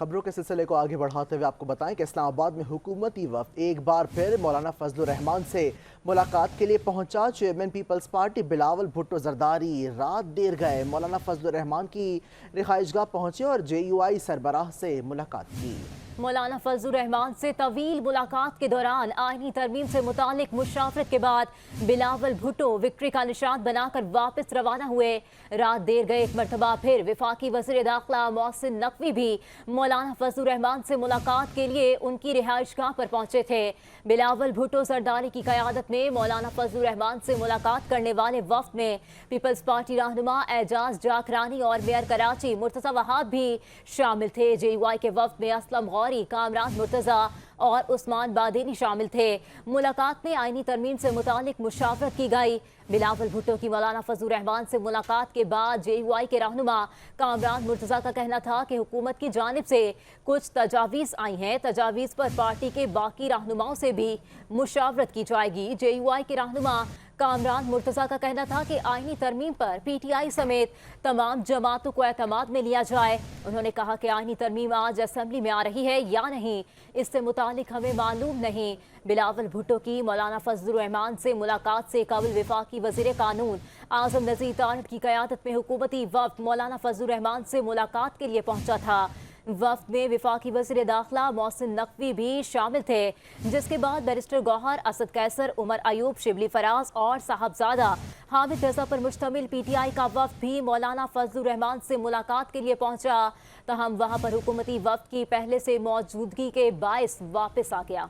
خبروں کے سلسلے کو آگے بڑھاتے ہوئے آپ کو بتائیں کہ اسلام آباد میں حکومتی وفد ایک بار پھر مولانا فضل الرحمان سے ملاقات کے لیے پہنچا۔ چیئرمین پیپلز پارٹی بلاول بھٹو زرداری رات دیر گئے مولانا فضل الرحمان کی رہائش گاہ پہنچے اور JUI سربراہ سے ملاقات کی۔ مولانا فضل الرحمان سے طویل ملاقات کے دوران آئینی ترمیم سے متعلق مشاورت کے بعد بلاول بھٹو وکٹری کا نشان بنا کر واپس روانہ ہوئے۔ رات دیر گئے ایک مرتبہ پھر وفاقی وزیر داخلہ محسن نقوی بھی مولانا فضل الرحمان سے ملاقات کے لیے ان کی رہائش گاہ پر پہنچے تھے۔ بلاول بھٹو زرداری کی قیادت میں مولانا فضل الرحمان سے ملاقات کرنے والے وفد میں پیپلز پارٹی رہنما اعجاز جاکرانی اور میئر کراچی مرتضی وہاب بھی شامل تھے۔ JUI کے وفد میں اسلم غوری، کامران مرتضی اور عثمان بادینی شامل تھے۔ ملاقات میں آئینی ترمیم سے متعلق مشاورت کی گئی۔ بلاول بھٹو کی مولانا فضل الرحمان سے ملاقات کے بعد JUI کے رہنما کامران مرتضی کا کہنا تھا کہ حکومت کی جانب سے کچھ تجاویز آئی ہیں، تجاویز پر پارٹی کے باقی رہنماؤں سے بھی مشاورت کی جائے گی۔ JUI کے رہنما کامران مرتضی کا کہنا تھا کہ آئینی ترمیم پر PTI سمیت تمام جماعتوں کو اعتماد میں لیا جائے۔ انہوں نے کہا کہ آئینی ترمیم آج اسمبلی میں آ رہی ہے یا نہیں، اس سے متعلق ہمیں معلوم نہیں۔ بلاول بھٹو کی مولانا فضل الرحمان سے ملاقات سے قبل وفاقی وزیر قانون اعظم نذیر تارڑ کی قیادت میں حکومتی وفد مولانا فضل الرحمان سے ملاقات کے لیے پہنچا تھا۔ وفد میں وفاقی وزیر داخلہ محسن نقوی بھی شامل تھے، جس کے بعد بیرسٹر گوہر، اسد قیصر، عمر ایوب، شبلی فراز اور صاحبزادہ حامد رضا پر مشتمل PTI کا وفد بھی مولانا فضل الرحمان سے ملاقات کے لیے پہنچا، تاہم وہاں پر حکومتی وفد کی پہلے سے موجودگی کے باعث واپس آ گیا۔